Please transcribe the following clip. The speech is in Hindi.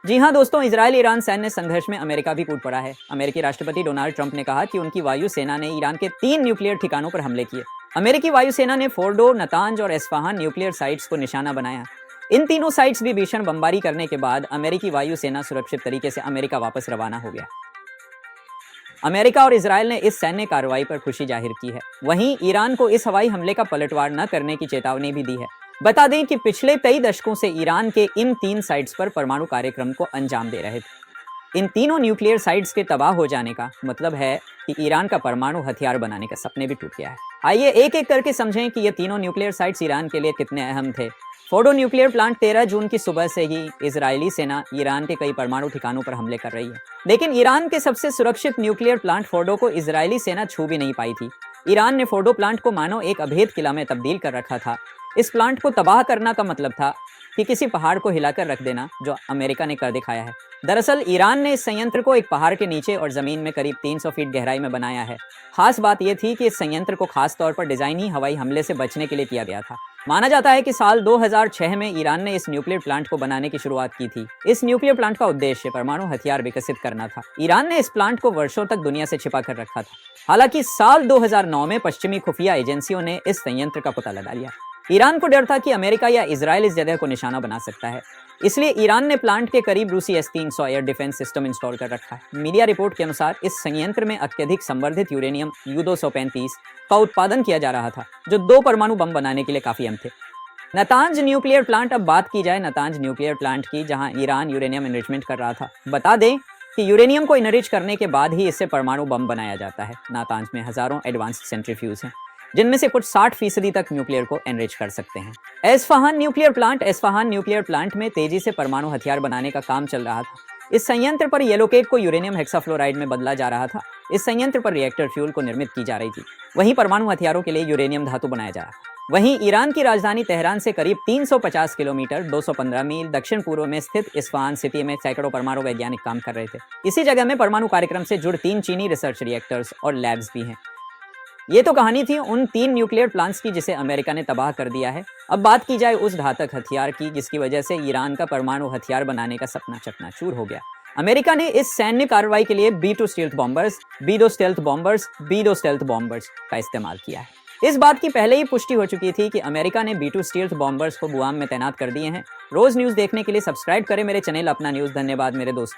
जी हाँ दोस्तों, इजराइल ईरान सैन्य संघर्ष में अमेरिका भी कूद पड़ा है। अमेरिकी राष्ट्रपति डोनाल्ड ट्रंप ने कहा कि उनकी वायुसेना ने ईरान के 3 न्यूक्लियर ठिकानों पर हमले किए। अमेरिकी वायुसेना ने फोर्डो, नतांज और एस्फहान न्यूक्लियर साइट्स को निशाना बनाया। इन तीनों साइट्स भी भीषण बमबारी करने के बाद अमेरिकी वायुसेना सुरक्षित तरीके से अमेरिका वापस रवाना हो गया। अमेरिका और इजराइल ने इस सैन्य कार्रवाई पर खुशी जाहिर की है। वहीं ईरान को इस हवाई हमले का पलटवार न करने की चेतावनी भी दी है। बता दें कि पिछले कई दशकों से ईरान के इन 3 साइट्स पर परमाणु कार्यक्रम को अंजाम दे रहे थे। इन तीनों न्यूक्लियर साइट्स के तबाह हो जाने का मतलब है कि ईरान का परमाणु हथियार बनाने का सपने भी टूट गया है। आइए एक एक करके समझें कि ये तीनों न्यूक्लियर साइट्स ईरान के लिए कितने अहम थे। फोर्डो न्यूक्लियर प्लांट 13 जून की सुबह से ही इजरायली सेना ईरान के कई परमाणु ठिकानों पर हमले कर रही है, लेकिन ईरान के सबसे सुरक्षित न्यूक्लियर प्लांट फोर्डो को इजरायली सेना छू भी नहीं पाई थी। ईरान ने फोर्डो प्लांट को मानो एक अभेद किला में तब्दील कर रखा था। इस प्लांट को तबाह करना का मतलब था कि किसी पहाड़ को हिलाकर रख देना, जो अमेरिका ने कर दिखाया है। दरअसल ईरान ने इस संयंत्र को एक पहाड़ के नीचे और जमीन में करीब 300 फीट गहराई में बनाया है। खास बात यह थी कि इस संयंत्र को खास तौर पर डिजाइन ही हवाई हमले से बचने के लिए किया गया था। माना जाता है कि साल 2006 में ईरान ने इस न्यूक्लियर प्लांट को बनाने की शुरुआत की थी। इस न्यूक्लियर प्लांट का उद्देश्य परमाणु हथियार विकसित करना था। ईरान ने इस प्लांट को वर्षों तक दुनिया से छिपा कर रखा था। हालांकि साल 2009 में पश्चिमी खुफिया एजेंसियों ने इस संयंत्र का पता लगा लिया। ईरान को डर था कि अमेरिका या इजराइल इस जगह को निशाना बना सकता है, इसलिए ईरान ने प्लांट के करीब रूसी S-300 air defence system install कर रखा है। मीडिया रिपोर्ट के अनुसार इस संयंत्र में अत्यधिक संवर्धित यूरेनियम U-235 का उत्पादन किया जा रहा था, जो 2 परमाणु बम बनाने के लिए काफी अहम थे। नतांज न्यूक्लियर प्लांट, अब बात की जाए नतांज न्यूक्लियर प्लांट की, जहां ईरान यूरेनियम एनरिचमेंट कर रहा था। बता दें कि यूरेनियम को एनरिच करने के बाद ही इससे परमाणु बम बनाया जाता है। नातांज में हजारों एडवांस सेंट्रीफ्यूज हैं, जिनमें से कुछ 60% तक न्यूक्लियर को एनरिच कर सकते हैं। एस्फहान न्यूक्लियर प्लांट में तेजी से परमाणु हथियार बनाने का काम चल रहा था। इस संयंत्र पर येलो केक को यूरेनियम हेक्साफ्लोराइड में बदला जा रहा था। इस संयंत्र पर रिएक्टर फ्यूल को निर्मित की जा रही थी। वहीं परमाणु हथियारों के लिए यूरेनियम धातु बनाया जा रहा था। वहीं ईरान की राजधानी तेहरान से करीब 350 किलोमीटर 215 मील दक्षिण पूर्व में स्थित इस्फहान सिटी में सैकड़ों परमाणु वैज्ञानिक काम कर रहे थे। इसी जगह में परमाणु कार्यक्रम से जुड़े 3 चीनी रिसर्च रिएक्टर्स और लैब्स भी हैं। ये तो कहानी थी उन 3 न्यूक्लियर प्लांट्स की जिसे अमेरिका ने तबाह कर दिया है। अब बात की जाए उस घातक हथियार की जिसकी वजह से ईरान का परमाणु हथियार बनाने का सपना चकनाचूर हो गया। अमेरिका ने इस सैन्य कार्रवाई के लिए B-2 stealth bombers, B-2 stealth bombers, B-2 stealth bombers का इस्तेमाल किया है। इस बात की पहले ही पुष्टि हो चुकी थी कि अमेरिका ने B-2 स्टेल्थ बॉम्बर्स को गुआम में तैनात कर दिए हैं। रोज न्यूज देखने के लिए सब्सक्राइब करें मेरे चैनल अपना न्यूज। धन्यवाद मेरे दोस्त।